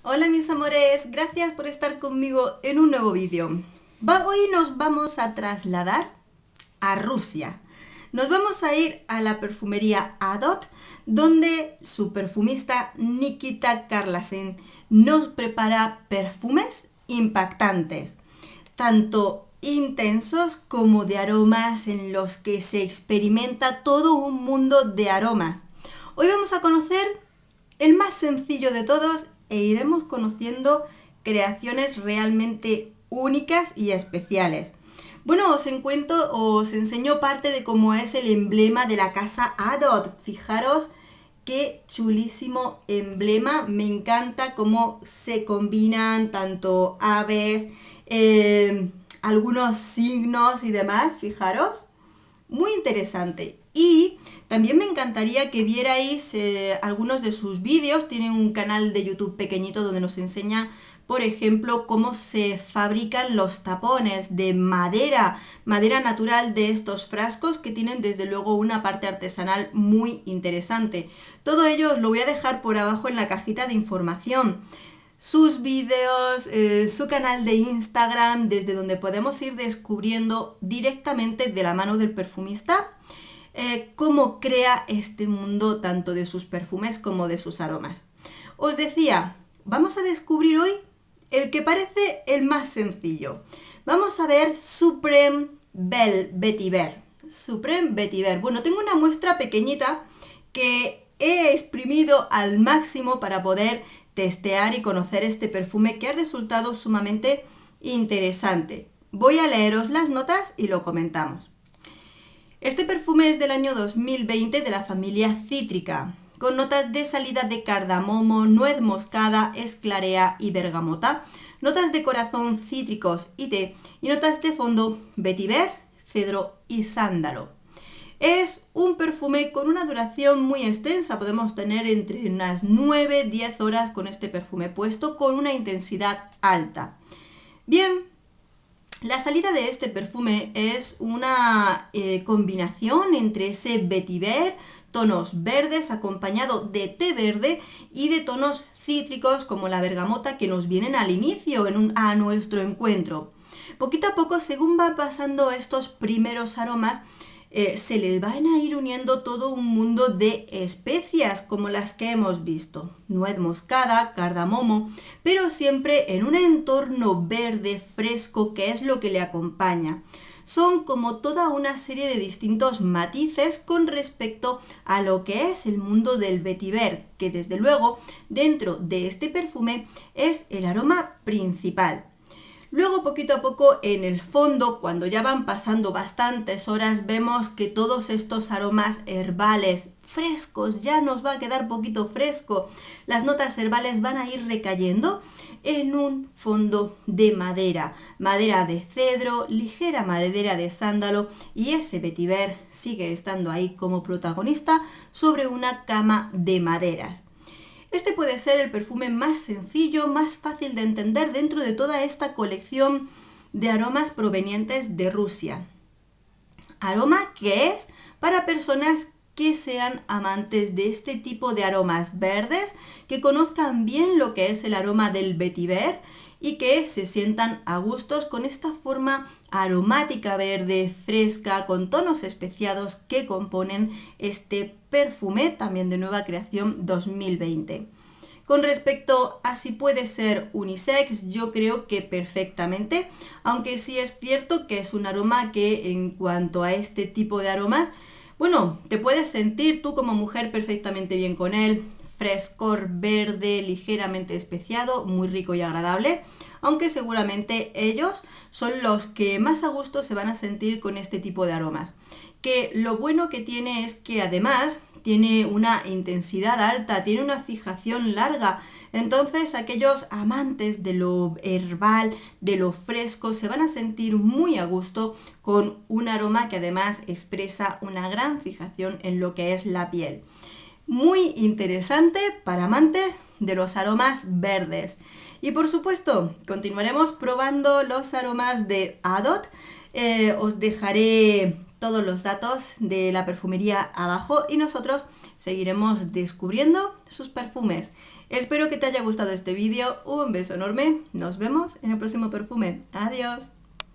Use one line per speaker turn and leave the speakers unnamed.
Hola mis amores, gracias por estar conmigo en un nuevo vídeo. Hoy nos vamos a trasladar a Rusia. Nos vamos a ir a la perfumería Adot, donde su perfumista Nikita Karlasen nos prepara perfumes impactantes, tanto intensos como de aromas en los que se experimenta todo un mundo de aromas. Hoy vamos a conocer el más sencillo de todos e iremos conociendo creaciones realmente únicas y especiales. Bueno, os enseño parte de cómo es el emblema de la casa Adot. Fijaros qué chulísimo emblema. Me encanta cómo se combinan tanto aves, algunos signos y demás. Fijaros. Muy interesante. Y también me encantaría que vierais algunos de sus vídeos. Tiene un canal de YouTube pequeñito donde nos enseña, por ejemplo, cómo se fabrican los tapones de madera natural de estos frascos que tienen desde luego una parte artesanal muy interesante. Todo ello os lo voy a dejar por abajo en la cajita de información. Sus vídeos, su canal de Instagram, desde donde podemos ir descubriendo directamente de la mano del perfumista cómo crea este mundo tanto de sus perfumes como de sus aromas. Os decía, vamos a descubrir hoy el que parece el más sencillo. Vamos a ver Supreme Belle Vetiver. Supreme Vetiver. Bueno, tengo una muestra pequeñita que he exprimido al máximo para poder testear y conocer este perfume que ha resultado sumamente interesante. Voy a leeros las notas y lo comentamos. Este perfume es del año 2020 de la familia cítrica, con notas de salida de cardamomo, nuez moscada, esclarea y bergamota, notas de corazón cítricos y té, y notas de fondo vetiver, cedro y sándalo. Es un perfume con una duración muy extensa, podemos tener entre unas 9-10 horas con este perfume puesto, con una intensidad alta. Bien, la salida de este perfume es una combinación entre ese vetiver, tonos verdes acompañado de té verde y de tonos cítricos como la bergamota que nos vienen al inicio a nuestro encuentro. Poquito a poco, según van pasando estos primeros aromas, se les van a ir uniendo todo un mundo de especias como las que hemos visto, nuez moscada, cardamomo, pero siempre en un entorno verde fresco que es lo que le acompaña. Son como toda una serie de distintos matices con respecto a lo que es el mundo del vetiver, que desde luego dentro de este perfume es el aroma principal. Luego, poquito a poco, en el fondo, cuando ya van pasando bastantes horas, vemos que todos estos aromas herbales frescos, ya nos va a quedar poquito fresco, las notas herbales van a ir recayendo en un fondo de madera, madera de cedro, ligera madera de sándalo, y ese vetiver sigue estando ahí como protagonista sobre una cama de maderas. Este puede ser el perfume más sencillo, más fácil de entender dentro de toda esta colección de aromas provenientes de Rusia. Aroma que es para personas que sean amantes de este tipo de aromas verdes, que conozcan bien lo que es el aroma del vetiver y que se sientan a gustos con esta forma aromática verde, fresca, con tonos especiados que componen este perfume también de nueva creación 2020. Con respecto a si puede ser unisex, yo creo que perfectamente, aunque sí es cierto que es un aroma que en cuanto a este tipo de aromas, bueno, te puedes sentir tú como mujer perfectamente bien con él. Frescor verde, ligeramente especiado, muy rico y agradable, aunque seguramente ellos son los que más a gusto se van a sentir con este tipo de aromas. Que lo bueno que tiene es que además tiene una intensidad alta, tiene una fijación larga, entonces aquellos amantes de lo herbal, de lo fresco, se van a sentir muy a gusto con un aroma que además expresa una gran fijación en lo que es la piel. Muy interesante para amantes de los aromas verdes. Y por supuesto, continuaremos probando los aromas de Adot. Os dejaré todos los datos de la perfumería abajo y nosotros seguiremos descubriendo sus perfumes. Espero que te haya gustado este vídeo, un beso enorme, nos vemos en el próximo perfume, adiós.